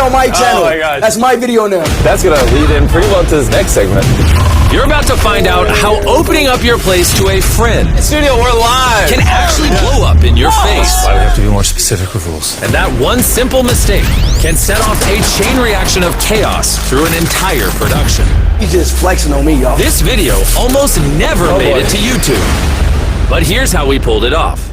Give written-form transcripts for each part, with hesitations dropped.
that on my channel. Oh my gosh. That's my video now. That's gonna lead in pretty well to this next segment. You're about to find out how opening up your place to a friend Studio, we're live. can actually blow up in your face. Why we have to be more specific with rules. And that one simple mistake can set off a chain reaction of chaos through an entire production. You just flexing on me, y'all. This video almost never made it to YouTube. But here's how we pulled it off.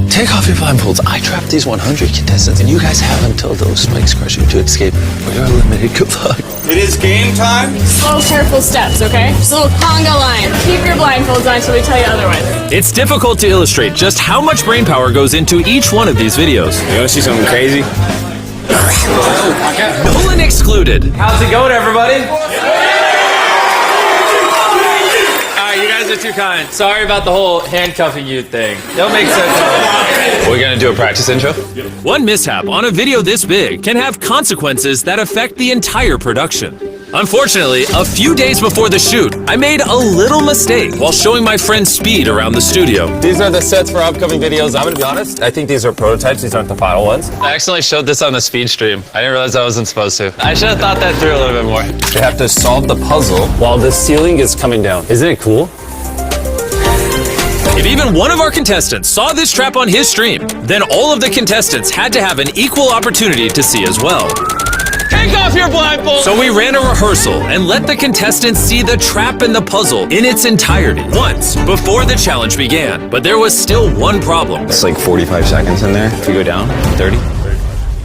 Take off your blindfolds. I trapped these 100 contestants, and you guys have until those spikes crush you to escape. We are limited. Good luck. It is game time. Slow, careful steps, okay? Just a little conga line. Keep your blindfolds on until we tell you otherwise. It's difficult to illustrate just how much brain power goes into each one of these videos. You wanna see something crazy? Nolan excluded. How's it going, everybody? Alright, you guys are too kind. Sorry about the whole handcuffing you thing. That'll make sense. We're gonna do a practice intro. One mishap on a video this big can have consequences that affect the entire production. Unfortunately, a few days before the shoot, I made a little mistake while showing my friend Speed around the studio. These are the sets for upcoming videos. I'm gonna be honest, I think these are prototypes. These aren't the final ones. I accidentally showed this on the speed stream. I didn't realize I wasn't supposed to. I should have thought that through a little bit more. They have to solve the puzzle while the ceiling is coming down. Isn't it cool? If even one of our contestants saw this trap on his stream, then all of the contestants had to have an equal opportunity to see as well. Take off your blindfold! So we ran a rehearsal and let the contestants see the trap and the puzzle in its entirety once before the challenge began. But there was still one problem. It's like 45 seconds in there. If you go down, 30,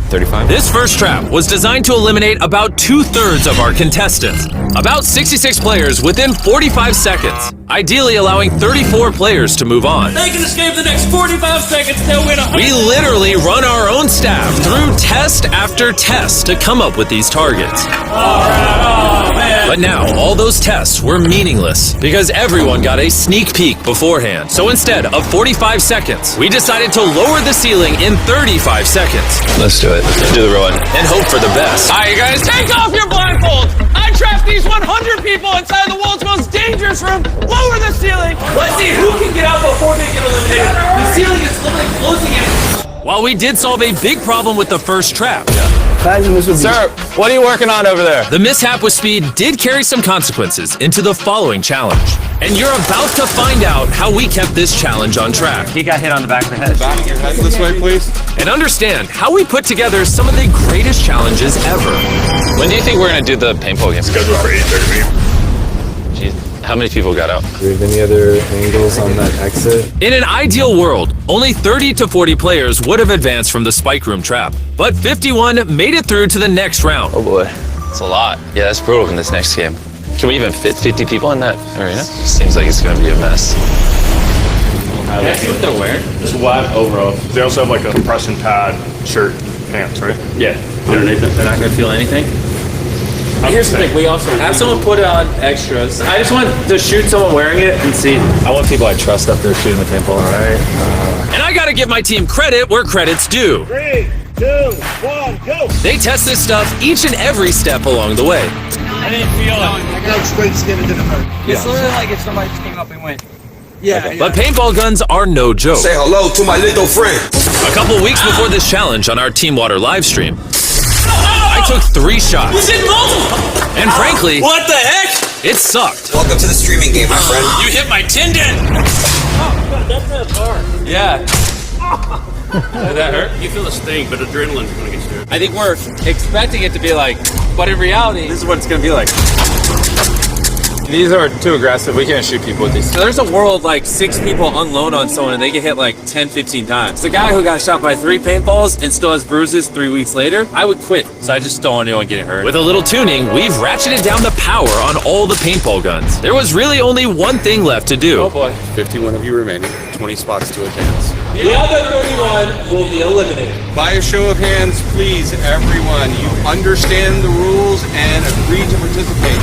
35. This first trap was designed to eliminate about 2/3 of our contestants. About 66 players within 45 seconds, ideally allowing 34 players to move on. They can escape the next 45 seconds, they'll win We literally run our own staff through test after test to come up with these targets. But now, all those tests were meaningless because everyone got a sneak peek beforehand. So instead of 45 seconds, we decided to lower the ceiling in 35 seconds Let's do it. Let's do the run. and hope for the best. Alright, you guys, Take off your blindfolds! I trapped these 100 people inside the world's most dangerous room! Lower the ceiling! Let's see who can get out before they get eliminated! The ceiling is literally closing in! While we did solve a big problem with the first trap, sir, what are you working on over there? the mishap with Speed did carry some consequences into the following challenge. And you're about to find out how we kept this challenge on track. He got hit on the back of the head. Back your head this way, please. And understand how we put together some of the greatest challenges ever. When do you think we're gonna do the paintball game? Scheduled for 8:30. Jeez, how many people got out? Do we have any other angles on that exit? In an ideal world, only 30 to 40 players would have advanced from the spike room trap. But 51 made it through to the next round. Oh boy, it's a lot. Yeah, that's brutal in this next game. Can we even fit 50 people in that arena? Seems like it's gonna be a mess. That's what they're wearing. Just wide overall. They also have like a compression pad, shirt, pants, right? Yeah. Underneath it, they're not gonna feel anything. Here's the thing, we also have someone put on extras. I just want to shoot someone wearing it and see. I want people I trust up there shooting the paintball. Alright. And I gotta give my team credit where credit's due. 3, 2, 1, go! They test this stuff each and every step along the way. I didn't feel it. I got straight skin and didn't hurt. It's literally like if somebody just came up and went. Yeah. But paintball guns are no joke. Say hello to my little friend. A couple weeks before this challenge on our Team Water live stream, I took 3 shots. You did multiple! And frankly, What the heck? it sucked. Welcome to the streaming game, my friend. You hit my tendon! That's not hard. Yeah. Did that hurt? You feel a sting, but adrenaline's gonna get you. I think we're expecting it to be like, but in reality, this is what it's gonna be like. These are too aggressive. We can't shoot people with these. There's a world like 6 people unload on someone and they get hit like 10, 15 times. The guy who got shot by 3 paintballs and still has bruises 3 weeks later, I would quit. So I just don't want anyone getting hurt. With a little tuning, we've ratcheted down the power on all the paintball guns. There was really only one thing left to do. Oh boy. 51 of you remaining. 20 spots to advance. The other 31 will be eliminated. By a show of hands, please, everyone, you understand the rules and agree to participate.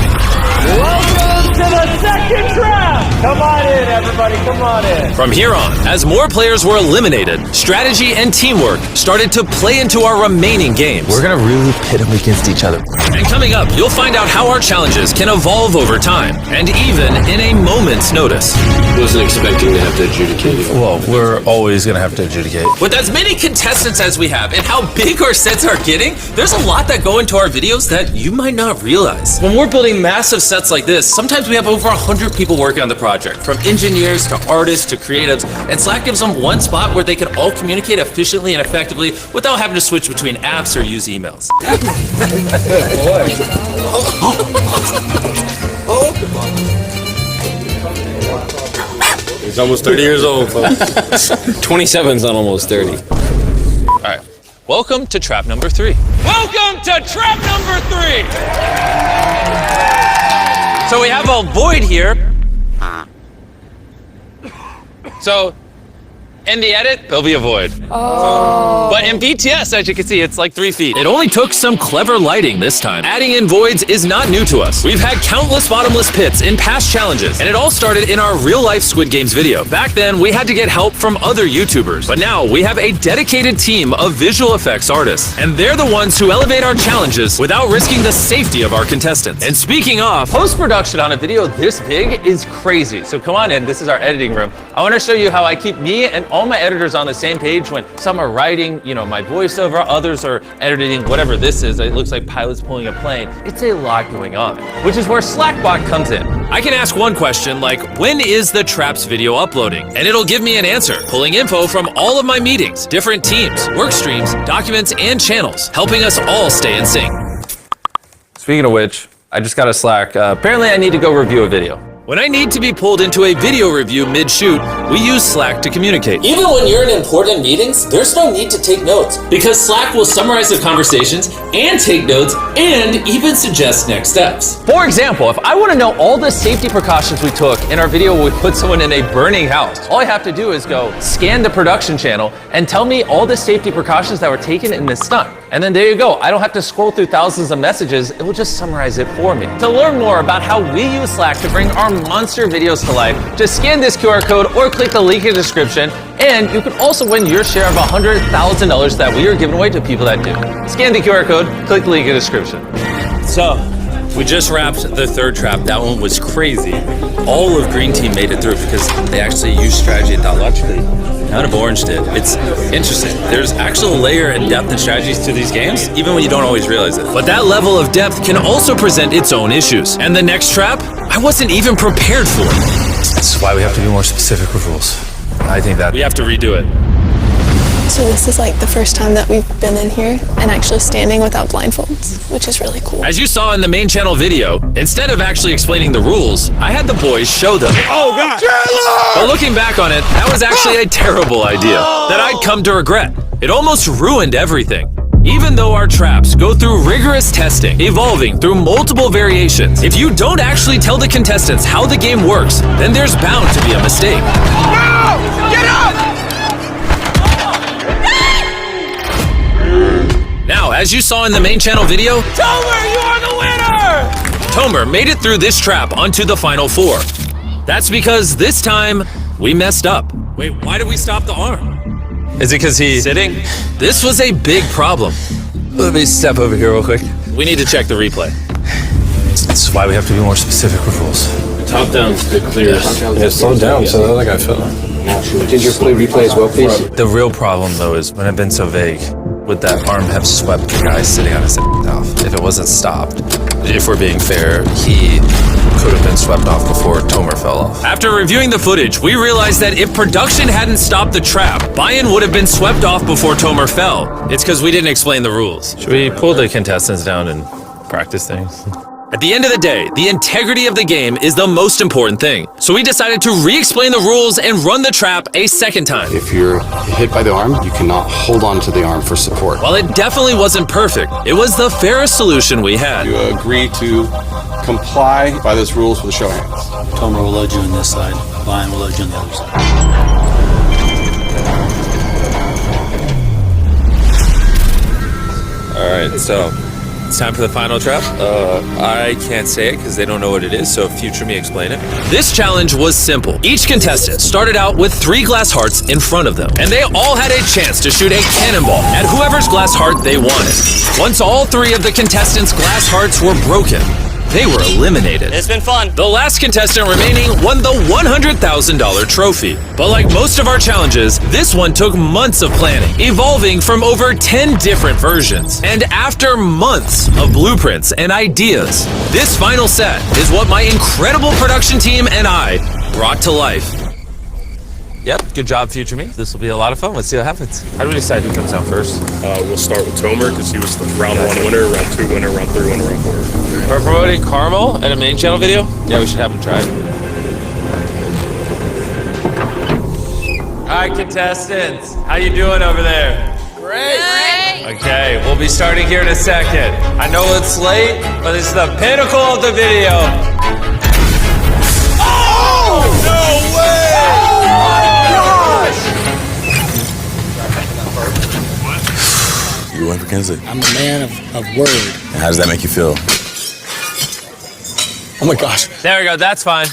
Welcome to the second trap. Come on in, everybody. Come on in. From here on, as more players were eliminated, strategy and teamwork started to play into our remaining games. We're gonna really pit them against each other. And coming up, you'll find out how our challenges can evolve over time, and even in a moment's notice. Wasn't expecting to have to adjudicate it. Well, we're always gonna have to adjudicate. With as many contestants as we have and how big our sets are getting, there's a lot that go into our videos that you might not realize. When we're building massive sets like this, sometimes we have over 100 people working on the project, from engineers to artists to creatives, and Slack gives them one spot where they can all communicate efficiently and effectively without having to switch between apps or use emails. He's almost 30 years old, folks. 27's not almost 30. All right, welcome to trap number 3. Welcome to trap number 3. So we have a void here. So in the edit, there'll be a void. But in BTS, as you can see, it's like 3 feet. It only took some clever lighting this time. Adding in voids is not new to us. We've had countless bottomless pits in past challenges, and it all started in our real-life Squid Games video. Back then, we had to get help from other YouTubers, but now we have a dedicated team of visual effects artists, and they're the ones who elevate our challenges without risking the safety of our contestants. And speaking of, Post-production on a video this big is crazy. So come on in, this is our editing room. I want to show you how I keep me and all my editors on the same page when some are writing, my voiceover, others are editing whatever this is. It looks like pilots pulling a plane. It's a lot going on, which is where Slackbot comes in. I can ask one question like, when is the Traps video uploading? And it'll give me an answer, pulling info from all of my meetings, different teams, work streams, documents, and channels, helping us all stay in sync. Speaking of which, I just got a Slack. Apparently I need to go review a video. When I need to be pulled into a video review mid-shoot, we use Slack to communicate. Even when you're in important meetings, there's no need to take notes because Slack will summarize the conversations and take notes and even suggest next steps. For example, if I want to know all the safety precautions we took in our video where we put someone in a burning house, all I have to do is go scan the production channel and tell me all the safety precautions that were taken in this stunt. And then there you go. I don't have to scroll through thousands of messages. It will just summarize it for me. To learn more about how we use Slack to bring our monster videos to life, just scan this QR code or click the link in the description. And you can also win your share of $100,000 that we are giving away to people that do. Scan the QR code, click the link in the description. So, we just wrapped the third trap. That one was crazy. All of Green Team made it through because they actually used strategy and thought logically. None of Orange did. It's interesting. There's actual layer and depth and strategies to these games, even when you don't always realize it. But that level of depth can also present its own issues. And the next trap, I wasn't even prepared for it. That's why we have to be more specific with rules. I think that We have to redo it. So this is like the first time that we've been in here and actually standing without blindfolds, which is really cool. As you saw in the main channel video, instead of actually explaining the rules, I had the boys show them. Oh, God. But looking back on it, that was actually a terrible idea that I'd come to regret. It almost ruined everything. Even though our traps go through rigorous testing, evolving through multiple variations, if you don't actually tell the contestants how the game works, then there's bound to be a mistake. No! Get up! Now, as you saw in the main channel video, Tomer, you are the winner! Tomer made it through this trap onto the final 4. That's because this time, we messed up. Wait, why did we stop the arm? Is it because he's Sitting? This was a big problem. Let me step over here real quick. We need to check the replay. That's why we have to be more specific with rules. Top down's the clearest. Yeah, slow down, so that guy fell. Did your play replay as well, please? The real problem, though, is when I've been so vague, would that arm have swept the guy sitting on his off? If it wasn't stopped, if we're being fair, he could have been swept off before Tomer fell off. After reviewing the footage, we realized that if production hadn't stopped the trap, Bayern would have been swept off before Tomer fell. It's because we didn't explain the rules. Should we pull the contestants down and practice things? At the end of the day, the integrity of the game is the most important thing. So we decided to re-explain the rules and run the trap a second time. If you're hit by the arm, you cannot hold on to the arm for support. While it definitely wasn't perfect, it was the fairest solution we had. You agree to comply by those rules with a show of hands. Tomer will load you on this side, Lion will load you on the other side. All right, so It's time for the final trap. I can't say it because they don't know what it is, so future me explain it. This challenge was simple. Each contestant started out with 3 glass hearts in front of them, and they all had a chance to shoot a cannonball at whoever's glass heart they wanted. Once all 3 of the contestants' glass hearts were broken, they were eliminated. It's been fun. The last contestant remaining won the $100,000 trophy. But like most of our challenges, this one took months of planning, evolving from over 10 different versions. And after months of blueprints and ideas, this final set is what my incredible production team and I brought to life. Yep, good job, future me. This will be a lot of fun. Let's see what happens. How do we decide who comes out first? We'll start with Tomer because he was the round 1 winner, round 2 winner, round 3 winner, round 4. We're promoting Carmel in a main channel video? Yeah, we should have him try it. All right, contestants. How you doing over there? Great. Okay, we'll be starting here in a second. I know it's late, but it's the pinnacle of the video. Oh! No way! You went for Kenzie. I'm a man of word. And how does that make you feel? Oh my gosh. There we go, that's fine.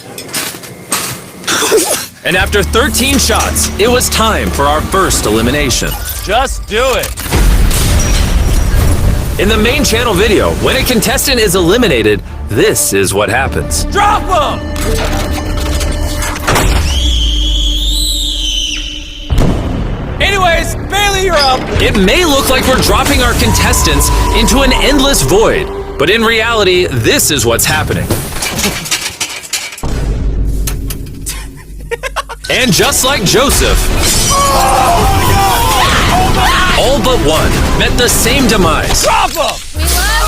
And after 13 shots, it was time for our first elimination. Just do it. In the main channel video, when a contestant is eliminated, this is what happens. Drop them! Anyways, Bailey, you're up. It may look like we're dropping our contestants into an endless void, but in reality, this is what's happening. And just like Joseph, all but one met the same demise. Drop him! We love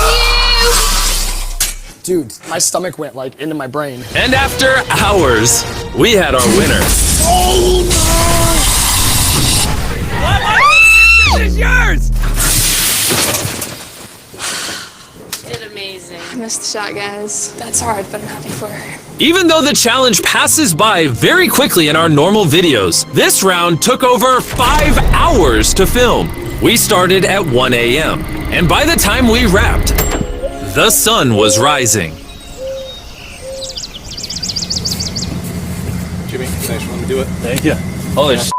you. Dude, my stomach went like into my brain. And after hours, we had our winner. This is yours! Did amazing. I missed the shot, guys. That's hard, but I'm happy for her. Even though the challenge passes by very quickly in our normal videos, this round took over 5 hours to film. We started at 1 a.m. and by the time we wrapped, the sun was rising. Jimmy, thanks for letting me do it. Thank you. Holy shit.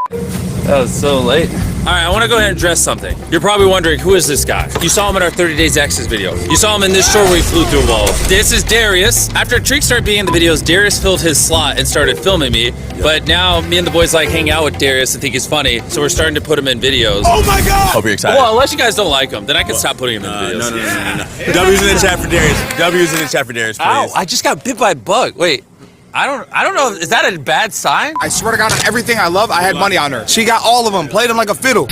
That was so late. All right, I want to go ahead and address something. You're probably wondering, who is this guy? You saw him in our 30 Days X's video. You saw him in this short where he flew through a wall. This is Darius. After Treek started being in the videos, Darius filled his slot and started filming me. But now me and the boys like hang out with Darius and think he's funny, so we're starting to put him in videos. Oh my god! Hope you're excited. Well, unless you guys don't like him, then I can stop putting him in videos. No. W's in the chat for Darius. W's in the chat for Darius, please. Ow, I just got bit by a bug. Wait, I don't know. Is that a bad sign? I swear to God, on everything I love, I had money on her. She got all of them, played them like a fiddle.